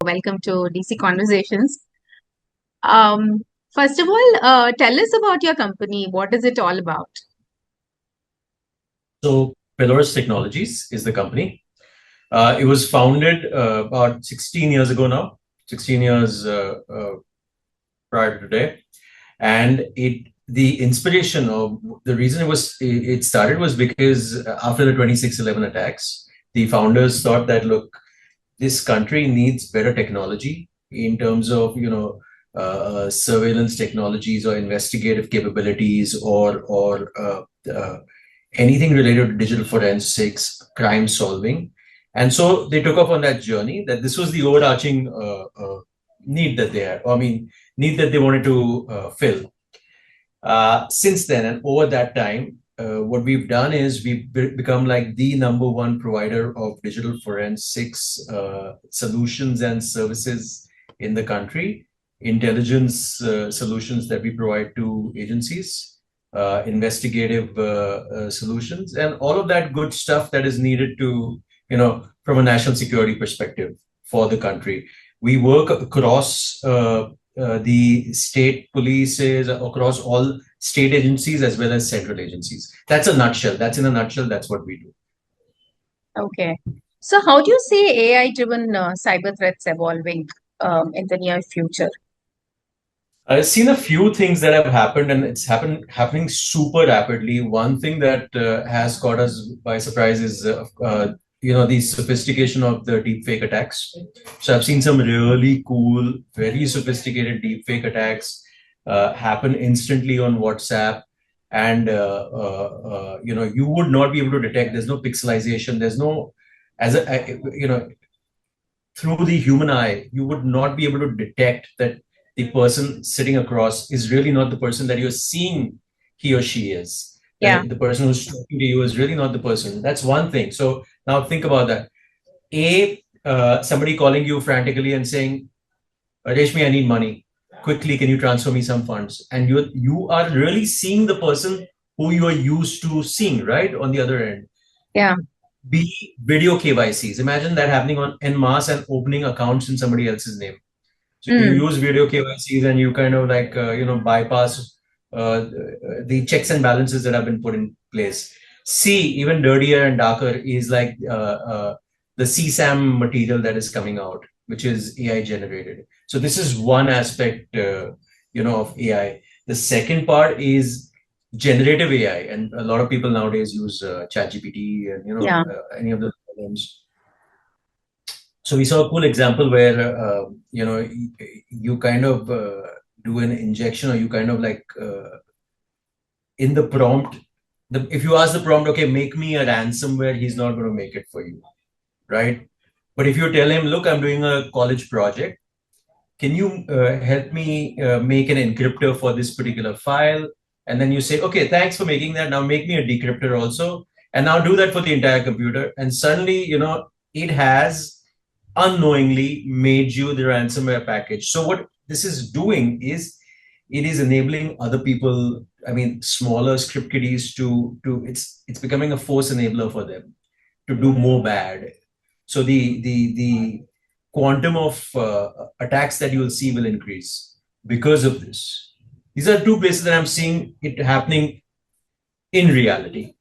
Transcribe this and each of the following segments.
Welcome to DC Conversations. Um, First of all, tell us about your company. What is it all about? So Pelorus Technologies is the company. It was founded about 16 years ago now, 16 years prior to today. And the inspiration of the reason it started was because after the 26/11 attacks, the founders thought that, look, this country needs better technology in terms of, surveillance technologies or investigative capabilities or anything related to digital forensics, crime solving. And so they took off on that journey that this was the overarching need that they had, need that they wanted to fill. Since then, and over that time, what we've done is we've become like the number one provider of digital forensics solutions and services in the country, intelligence solutions that we provide to agencies, investigative solutions, and all of that good stuff that is needed to, from a national security perspective for the country. We work across the state polices, across all state agencies as well as central agencies. That's a nutshell. That's in a nutshell. That's what we do. Okay. So, how do you see AI-driven cyber threats evolving in the near future? I've seen a few things that have happened, and it's happening super rapidly. One thing that has caught us by surprise is, the sophistication of the deepfake attacks. So I've seen some really cool, very sophisticated deepfake attacks happen instantly on WhatsApp, and you would not be able to detect. There's no pixelization. There's no, through the human eye, you would not be able to detect that the person sitting across is really not the person that you're seeing he or she is. Yeah. The person who's talking to you is really not the person. That's one thing. So now think about that. Somebody calling you frantically and saying, Reshmi, I need money. Quickly, can you transfer me some funds? And you are really seeing the person who you are used to seeing, right? On the other end. Yeah. B, video KYCs. Imagine that happening en masse and opening accounts in somebody else's name. So you use video KYCs and you kind of bypass the checks and balances that have been put in place. C, even dirtier and darker, is like the CSAM material that is coming out, which is AI generated. So this is one aspect, of AI. The second part is generative AI, and a lot of people nowadays use ChatGPT and any of the programs. So we saw a cool example where you kind of do an injection, or you kind of in the prompt. If you ask the prompt, okay, make me a ransomware, he's not going to make it for you, right? But if you tell him, look, I'm doing a college project, can you help me make an encryptor for this particular file? And then you say, okay, thanks for making that. Now make me a decryptor also, and now do that for the entire computer. And suddenly, it has unknowingly made you the ransomware package. So what this is doing is it is enabling other people, smaller script kiddies to it's becoming a force enabler for them to do more bad. So the quantum of attacks that you will see will increase because of this. These are two places that I'm seeing it happening in reality.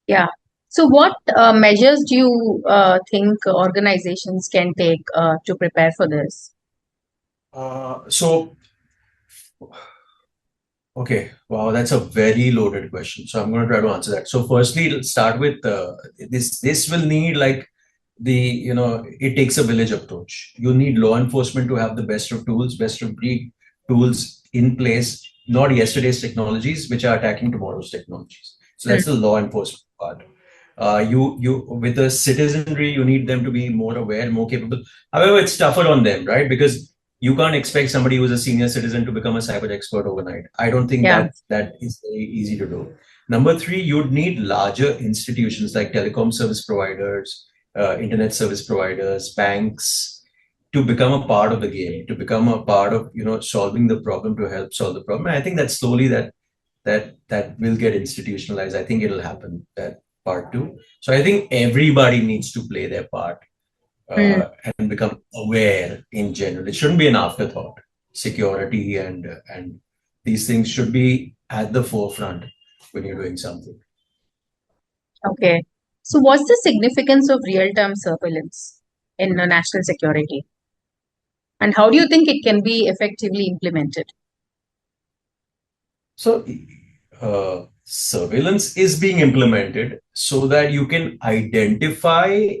Yeah. So, what measures do you think organizations can take to prepare for this? Okay, wow, that's a very loaded question. So I'm going to try to answer that. So firstly, let's start with this. This will need it takes a village approach. You need law enforcement to have the best of tools, best of breed tools in place, not yesterday's technologies, which are attacking tomorrow's technologies. So that's the law enforcement part. You with the citizenry, you need them to be more aware, more capable. However, it's tougher on them, right? Because you can't expect somebody who's a senior citizen to become a cyber expert overnight. I don't think that is very easy to do. Number three, you'd need larger institutions like telecom service providers, internet service providers, banks, to become a part of the game, to become a part of solving the problem, to help solve the problem. And I think that slowly that will get institutionalized. I think it'll happen, that part too. So I think everybody needs to play their part. and become aware in general. It shouldn't be an afterthought. Security and these things should be at the forefront when you're doing something. Okay. So what's the significance of real-time surveillance in national security? And how do you think it can be effectively implemented? So, surveillance is being implemented so that you can identify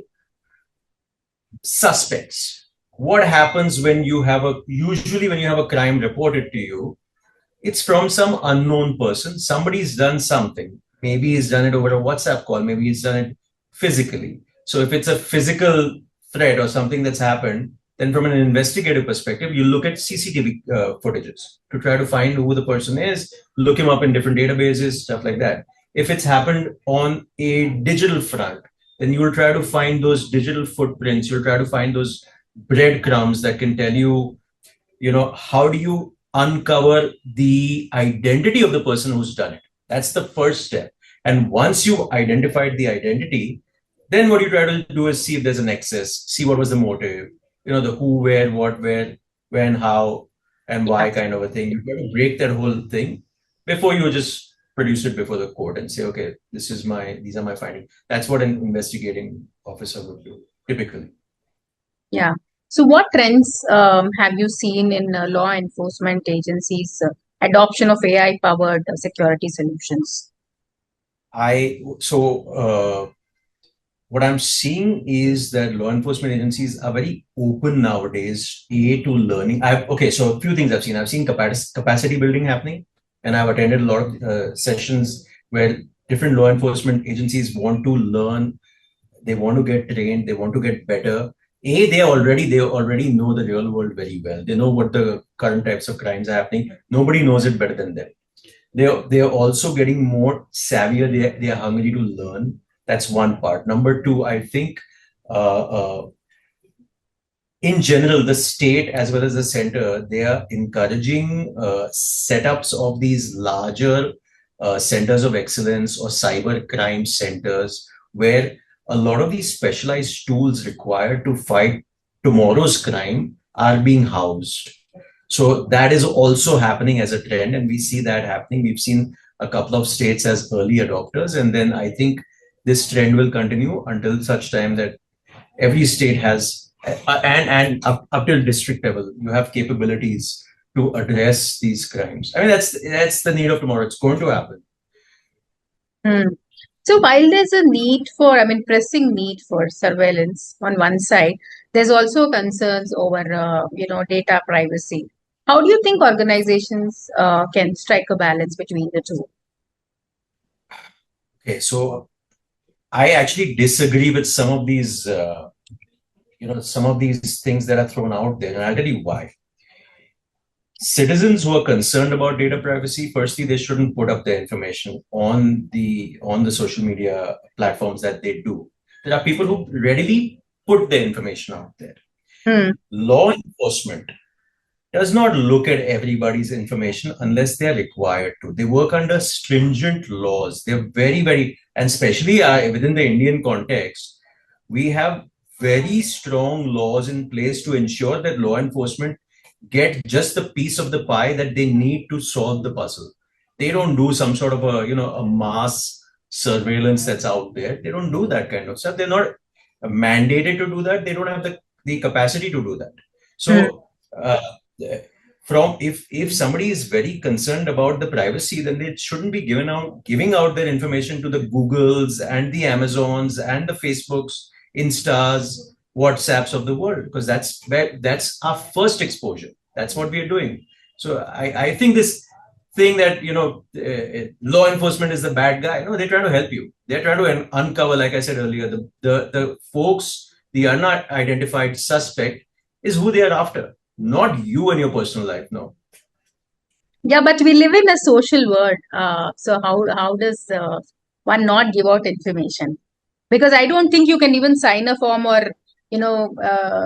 suspects. What happens when you have usually when you have a crime reported to you, it's from some unknown person. Somebody's done something. Maybe he's done it over a WhatsApp call. Maybe he's done it physically. So if it's a physical threat or something that's happened, then from an investigative perspective, you look at CCTV footages to try to find who the person is, look him up in different databases, stuff like that. If it's happened on a digital front, then you will try to find those digital footprints. You'll try to find those breadcrumbs that can tell you, how do you uncover the identity of the person who's done it. That's the first step. And once you've identified the identity, then what you try to do is see if there's a nexus, see what was the motive, the who, where, what, where, when, how, and why kind of a thing. You got to break that whole thing before you just produce it before the court and say, okay, these are my findings. That's what an investigating officer would do typically. Yeah. So what trends have you seen in law enforcement agencies' adoption of AI-powered security solutions? What I'm seeing is that law enforcement agencies are very open nowadays, to learning. So a few things I've seen. I've seen capacity building happening, and I've attended a lot of sessions where different law enforcement agencies want to learn, they want to get trained, they want to get better. They already know the real world very well. They know what the current types of crimes are happening. Nobody knows it better than them. They're also getting more savvier. They are hungry to learn. That's one part. Number two, I think in general, the state as well as the center, they are encouraging setups of these larger centers of excellence or cyber crime centers where a lot of these specialized tools required to fight tomorrow's crime are being housed. So that is also happening as a trend, and we see that happening. We've seen a couple of states as early adopters, and then I think this trend will continue until such time that every state has, and up till district level, you have capabilities to address these crimes. I mean, that's the need of tomorrow. It's going to happen. So while there's a pressing need for surveillance on one side, there's also concerns over, data privacy. How do you think organizations can strike a balance between the two? Okay, so I actually disagree with some of these, things that are thrown out there, and I'll tell you why. Citizens who are concerned about data privacy, firstly, they shouldn't put up their information on the social media platforms that they do. There are people who readily put their information out there. Law enforcement does not look at everybody's information unless they're required to. They work under stringent laws. They're very, very, and especially within the Indian context, we have very strong laws in place to ensure that law enforcement get just the piece of the pie that they need to solve the puzzle. They don't do some sort of a mass surveillance that's out there. They don't do that kind of stuff. They're not mandated to do that. They don't have the capacity to do that. So if somebody is very concerned about the privacy, then they shouldn't be giving out their information to the Googles and the Amazons and the Facebooks, Instas, WhatsApps of the world, because that's our first exposure. That's what we are doing. So I think this thing that law enforcement is the bad guy. No, they're trying to help you. They're trying to uncover, like I said earlier, the folks, the unidentified suspect is who they are after, not you and your personal life. No. Yeah, but we live in a social world. So how does one not give out information? Because I don't think you can even sign a form or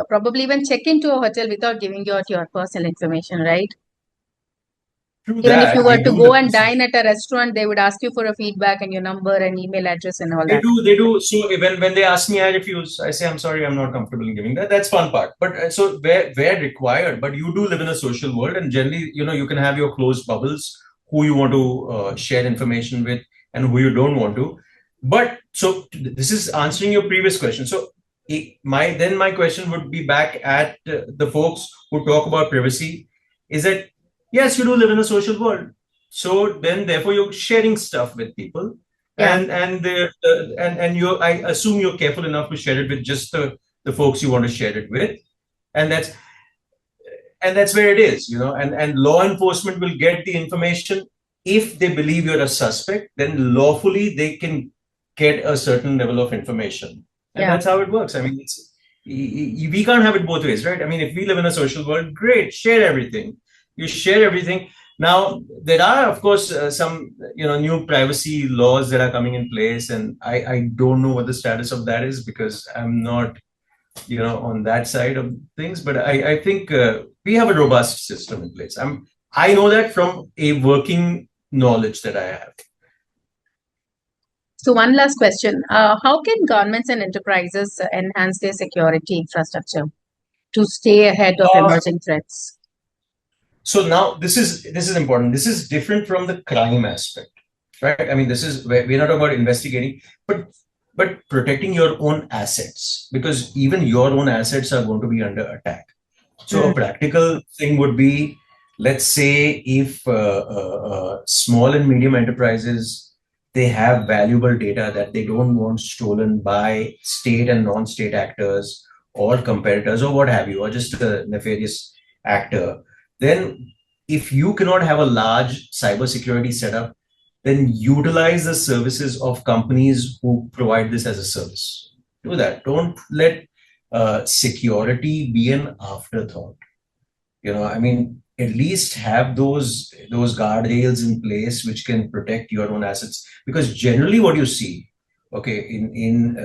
probably even check into a hotel without giving out your personal information, right? True Even if you that, were we to do go live in and a dine social. at a restaurant, they would ask you for a feedback and your number and email address and all They that. do, they do. So when they ask me, I refuse. I say, I'm sorry, I'm not comfortable in giving that. That's one part. But so where required, but you do live in a social world, and generally, you can have your closed bubbles, who you want to share information with, and who you don't want to. But so this is answering your previous question. So my question would be back at the folks who talk about privacy, is that yes, you do live in a social world. So then, therefore, you're sharing stuff with people, Yeah. and you, I assume you're careful enough to share it with just the folks you want to share it with, and that's where it is, and law enforcement will get the information. If they believe you're a suspect, then lawfully they can get a certain level of information, and Yeah. that's how it works. I mean, we can't have it both ways, right? I mean, if we live in a social world, great, share everything. You share everything. Now there are, of course, some new privacy laws that are coming in place, and I don't know what the status of that is, because I'm not on that side of things. But I think we have a robust system in place. I know that from a working knowledge that I have. So one last question. How can governments and enterprises enhance their security infrastructure to stay ahead of Uh, emerging threats? so now this is important. This is different from the crime aspect, right? I mean, this is where we're not talking about investigating, but protecting your own assets, because even your own assets are going to be under attack. So a practical thing would be, let's say, if small and medium enterprises, they have valuable data that they don't want stolen by state and non-state actors or competitors or what have you, or just a nefarious actor. Then, if you cannot have a large cybersecurity setup, then utilize the services of companies who provide this as a service. Do that. Don't let security be an afterthought. I mean, at least have those guardrails in place which can protect your own assets. Because generally, what you see, okay, in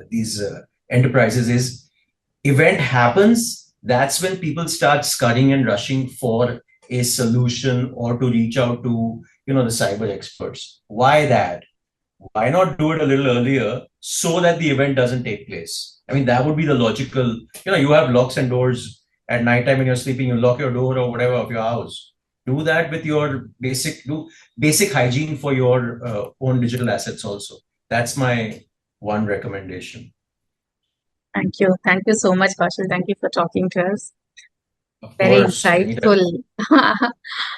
these enterprises is, event happens. That's when people start scurrying and rushing for a solution, or to reach out to the cyber experts. Why that? Why not do it a little earlier so that the event doesn't take place? I mean, that would be the logical. You have locks and doors at nighttime when you're sleeping, you lock your door or whatever of your house. Do that with your basic hygiene for your own digital assets also. That's my one recommendation. Thank you. Thank you so much, Kaushal. Thank you for talking to us. Of Very course, anytime. insightful.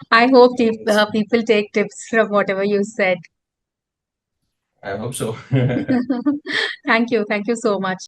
I hope Yes, people take tips from whatever you said. I hope so. Thank you. Thank you so much.